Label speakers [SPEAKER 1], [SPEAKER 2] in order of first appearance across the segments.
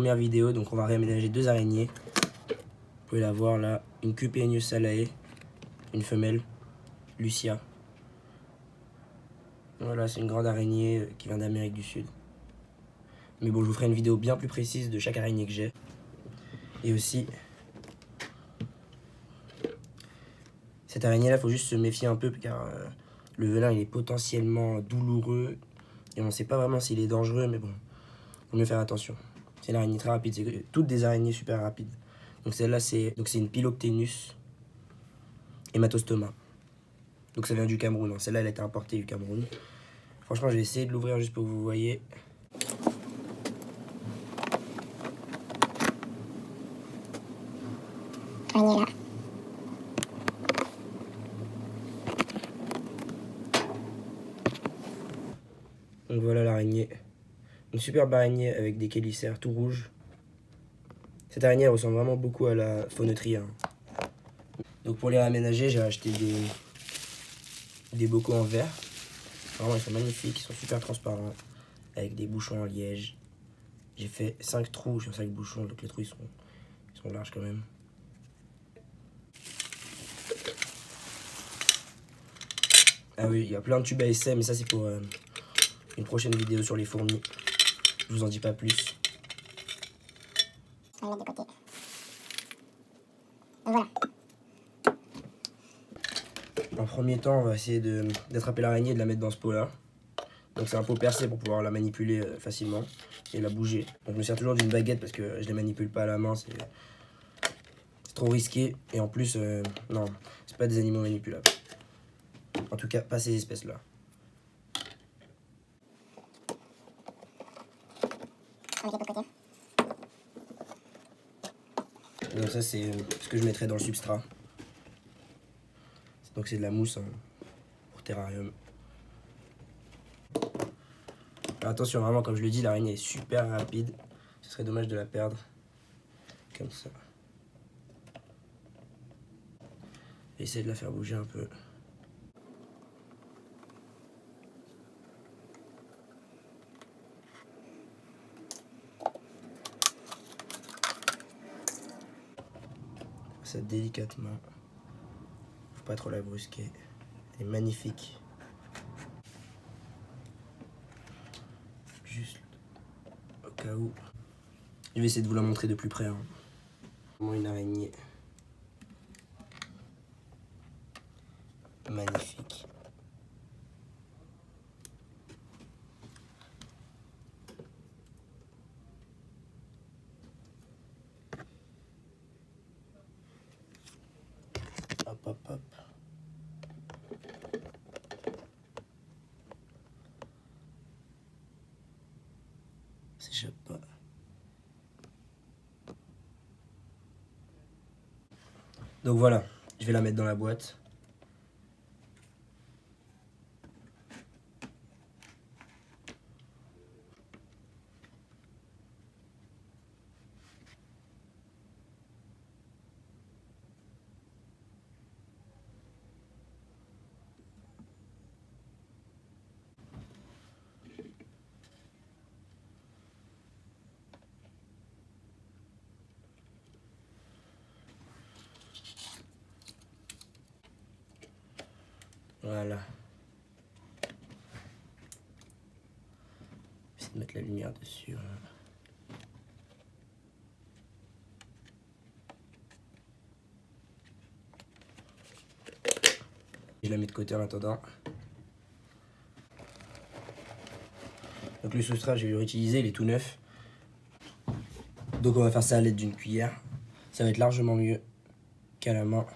[SPEAKER 1] première vidéo. Donc on va réaménager 2 araignées. Vous pouvez la voir là, une Cupeenius salae, une femelle, Lucia. Voilà, c'est une grande araignée qui vient d'Amérique du Sud. Mais bon, je vous ferai une vidéo bien plus précise de chaque araignée que j'ai. Et aussi, cette araignée là, il faut juste se méfier un peu car le venin il est potentiellement douloureux. Et on ne sait pas vraiment s'il est dangereux, mais bon, faut mieux faire attention. C'est une araignée très rapide, c'est toutes des araignées super rapides. Donc celle-là, c'est une Piloctenus hématostoma. Donc ça vient du Cameroun, hein. Celle-là, elle a été importée du Cameroun. Franchement, je vais essayer de l'ouvrir juste pour que vous voyez.
[SPEAKER 2] Araignée là.
[SPEAKER 1] Donc voilà l'araignée. Une superbe araignée avec des chélicères tout rouges. Cette araignée elle ressemble vraiment beaucoup à la Phoneutria. Donc pour les réaménager, j'ai acheté des bocaux en verre. Vraiment, ils sont magnifiques, ils sont super transparents, avec des bouchons en liège. J'ai fait 5 trous sur 5 bouchons, donc les trous ils sont larges quand même. Ah oui, il y a plein de tubes à essai, mais ça c'est pour une prochaine vidéo sur les fourmis. Je vous en dis pas plus.
[SPEAKER 2] On va le mettre de côté. Donc voilà.
[SPEAKER 1] En premier temps, on va essayer d'attraper l'araignée et de la mettre dans ce pot-là. Donc c'est un pot percé pour pouvoir la manipuler facilement et la bouger. Donc je me sers toujours d'une baguette parce que je les manipule pas à la main, c'est trop risqué. Et en plus, non, c'est pas des animaux manipulables. En tout cas, pas ces espèces-là.
[SPEAKER 2] On va mettre de côté.
[SPEAKER 1] Donc ça c'est ce que je mettrais dans le substrat. Donc c'est de la mousse hein, pour terrarium. Alors attention, vraiment comme je le dis, l'araignée est super rapide. Ce serait dommage de la perdre. Comme ça. Essayer de la faire bouger un peu. Ça délicatement. Faut pas trop la brusquer. Elle est magnifique. Juste au cas où. Je vais essayer de vous la montrer de plus près. Hein. Vraiment une araignée. Magnifique. Hop, hop, hop. S'échappe pas. Donc voilà, je vais la mettre dans la boîte. Voilà. Je vais essayer de mettre la lumière dessus. Je la mets de côté en attendant. Donc le substrat, je vais le réutiliser, il est tout neuf. Donc on va faire ça à l'aide d'une cuillère. Ça va être largement mieux qu'à la main.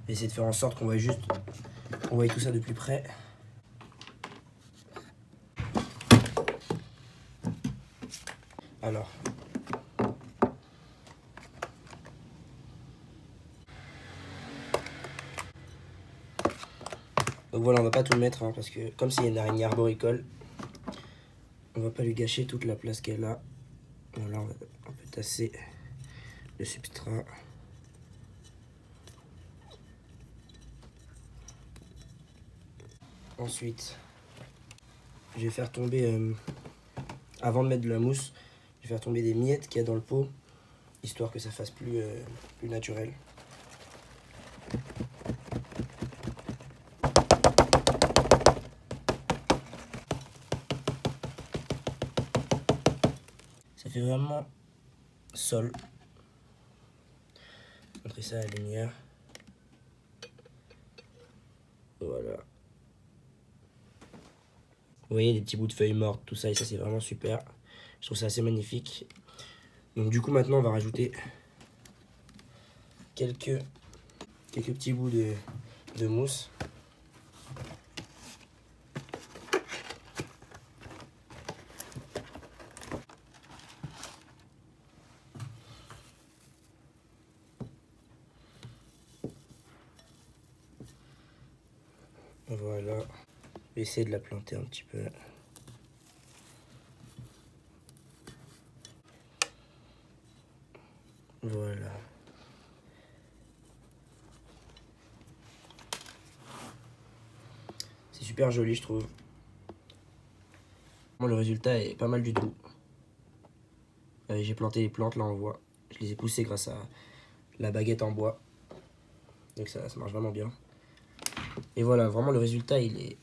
[SPEAKER 1] Essayer de faire en sorte qu'on voit tout ça de plus près. Alors. Donc voilà, on va pas tout mettre hein, parce que comme c'est une araignée arboricole, on va pas lui gâcher toute la place qu'elle a. Voilà, on peut tasser le substrat. Ensuite, je vais faire tomber, avant de mettre de la mousse, je vais faire tomber des miettes qu'il y a dans le pot, histoire que ça fasse plus naturel. Ça fait vraiment sol. Montrer ça à la lumière. Voilà. Vous voyez les petits bouts de feuilles mortes, tout ça, et ça c'est vraiment super. Je trouve ça assez magnifique. Donc du coup maintenant on va rajouter quelques petits bouts de mousse. Voilà. Je vais essayer de la planter un petit peu. Voilà. C'est super joli, je trouve. Bon, le résultat est pas mal du tout. J'ai planté les plantes, là on voit. Je les ai poussées grâce à la baguette en bois. Donc ça marche vraiment bien. Et voilà, vraiment le résultat il est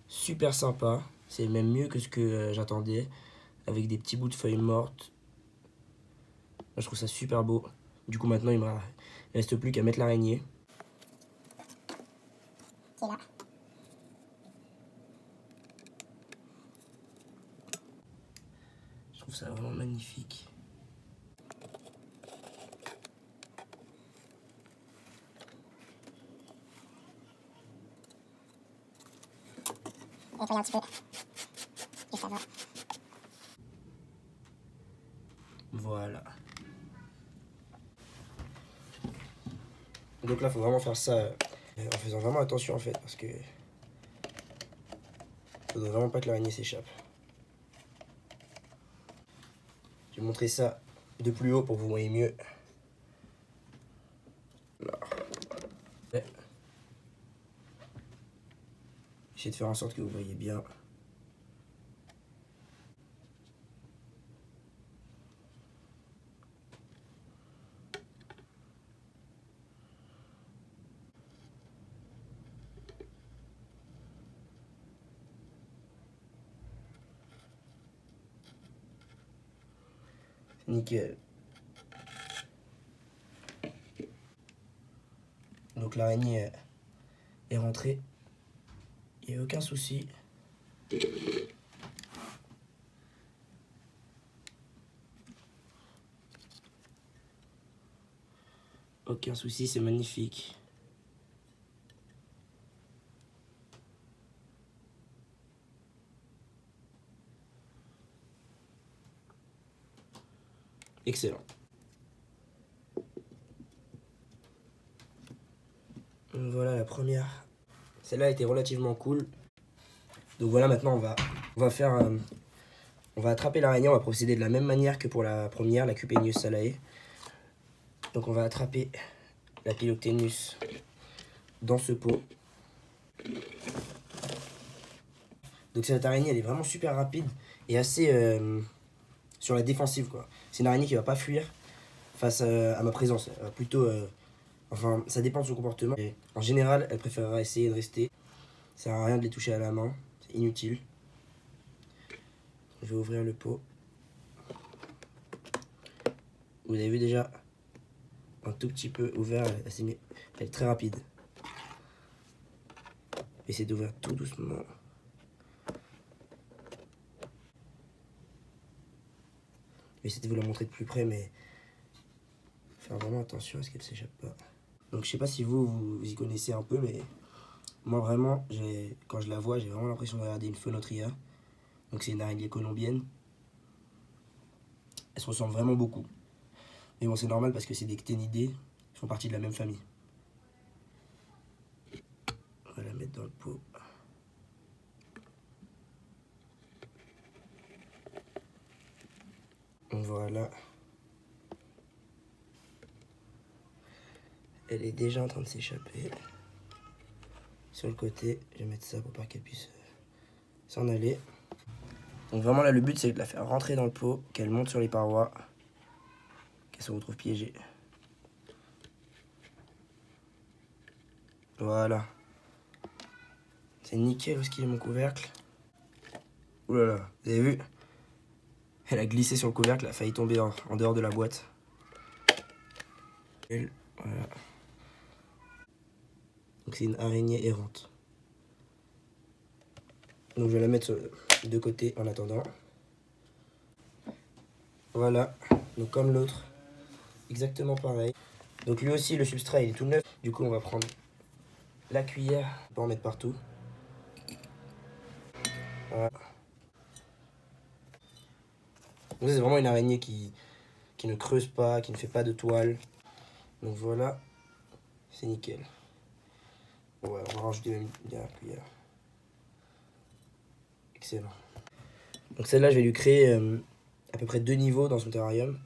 [SPEAKER 1] super sympa. C'est même mieux que ce que j'attendais. Avec des petits bouts de feuilles mortes. Moi, je trouve ça super beau. Du coup maintenant il me reste plus qu'à mettre l'araignée.
[SPEAKER 2] Qui est là.
[SPEAKER 1] Je trouve ça vraiment magnifique.
[SPEAKER 2] Et puis un petit peu. Juste avant.
[SPEAKER 1] Voilà. Donc là, il faut vraiment faire ça en faisant vraiment attention en fait, parce que faudrait vraiment pas que l'araignée s'échappe. Je vais montrer ça de plus haut pour que vous voyez mieux. Là. Ouais. J'essaie de faire en sorte que vous voyez bien. Nickel. Donc l'araignée est rentrée. Il n'y a aucun souci. Aucun souci, c'est magnifique. Excellent. Donc voilà la première. Celle-là a été relativement cool. Donc voilà, maintenant on va faire on va attraper l'araignée, on va procéder de la même manière que pour la première, la Cupenius salae. Donc on va attraper la Piloctenus dans ce pot. Donc cette araignée elle est vraiment super rapide et assez sur la défensive quoi. C'est une araignée qui va pas fuir face à ma présence. Elle va plutôt, enfin ça dépend de son comportement. Et en général elle préférera essayer de rester. Ça sert à rien de les toucher à la main, c'est inutile. Je vais ouvrir le pot. Vous avez vu déjà un tout petit peu ouvert, elle est très rapide. Essayez d'ouvrir tout doucement. Je vais essayer de vous la montrer de plus près, mais faire vraiment attention à ce qu'elle s'échappe pas. Donc je sais pas si vous y connaissez un peu, mais moi vraiment, quand je la vois, j'ai vraiment l'impression de regarder une Phoenotria. Donc c'est une araignée colombienne. Elles se ressemblent vraiment beaucoup. Mais bon, c'est normal parce que c'est des cténidés, ils font partie de la même famille. On va la mettre dans le pot. Voilà. Elle est déjà en train de s'échapper. Sur le côté, je vais mettre ça pour pas qu'elle puisse s'en aller. Donc vraiment là, le but, c'est de la faire rentrer dans le pot, qu'elle monte sur les parois, qu'elle se retrouve piégée. Voilà. C'est nickel où est-ce qu'il est mon couvercle. Ouh là là, vous avez vu? Elle a glissé sur le couvercle, elle a failli tomber en dehors de la boîte. Voilà. Donc c'est une araignée errante. Donc je vais la mettre de côté en attendant. Voilà, donc comme l'autre, exactement pareil. Donc lui aussi, le substrat il est tout neuf. Du coup on va prendre la cuillère pour en mettre partout. Voilà. Donc c'est vraiment une araignée qui ne creuse pas, qui ne fait pas de toile. Donc voilà, c'est nickel. Bon, ouais, on va rajouter même une dernière cuillère. Excellent. Donc celle-là, je vais lui créer à peu près 2 niveaux dans son terrarium.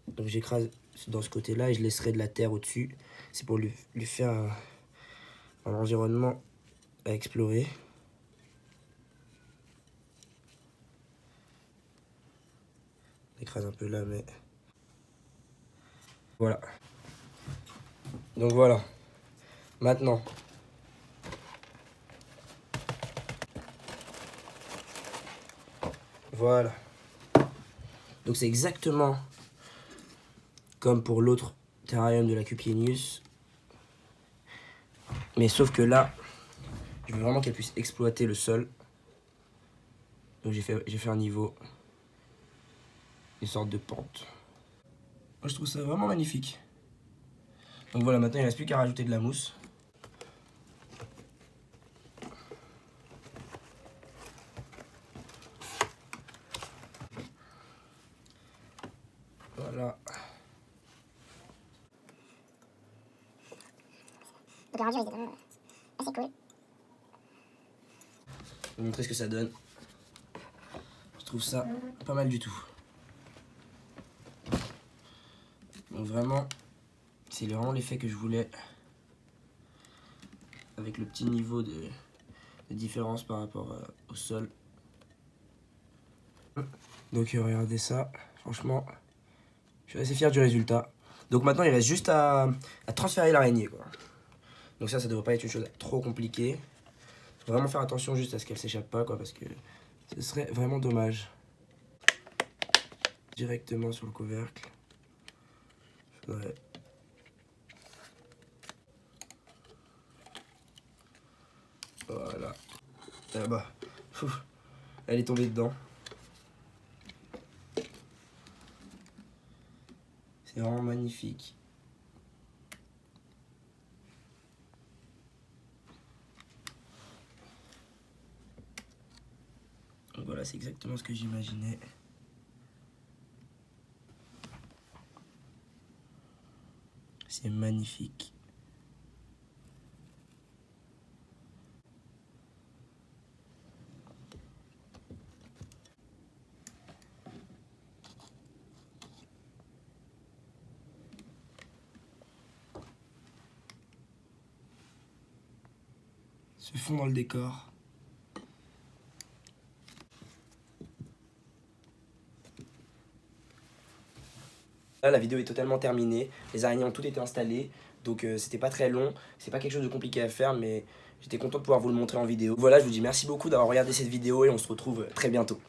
[SPEAKER 1] Donc j'écrase dans ce côté-là et je laisserai de la terre au-dessus. C'est pour lui faire un environnement à explorer. J'écrase un peu là, mais... Voilà. Donc voilà. Maintenant... Voilà. Donc c'est exactement comme pour l'autre terrarium de la Cupienius. Mais sauf que là, je veux vraiment qu'elle puisse exploiter le sol. Donc j'ai fait un niveau, une sorte de pente. Moi je trouve ça vraiment magnifique. Donc voilà, maintenant il ne reste plus qu'à rajouter de la mousse. Voilà.
[SPEAKER 2] Donc la rendu est vraiment assez cool.
[SPEAKER 1] Je vais vous montrer ce que ça donne. Je trouve ça pas mal du tout. Donc vraiment, c'est vraiment l'effet que je voulais. Avec le petit niveau de différence par rapport au sol. Donc regardez ça, franchement, je suis assez fier du résultat. Donc maintenant il reste juste à transférer l'araignée, quoi. Donc ça devrait pas être une chose trop compliquée. Faut vraiment faire attention juste à ce qu'elle s'échappe pas, quoi, parce que ce serait vraiment dommage. Directement sur le couvercle. Faudrait... Voilà. Ah bah, elle est tombée dedans. C'est vraiment magnifique. Donc voilà, c'est exactement ce que j'imaginais. C'est magnifique. Se fond dans le décor. Là, la vidéo est totalement terminée. Les araignées ont toutes été installées. Donc c'était pas très long. C'est pas quelque chose de compliqué à faire, mais j'étais content de pouvoir vous le montrer en vidéo. Voilà, je vous dis merci beaucoup d'avoir regardé cette vidéo et on se retrouve très bientôt.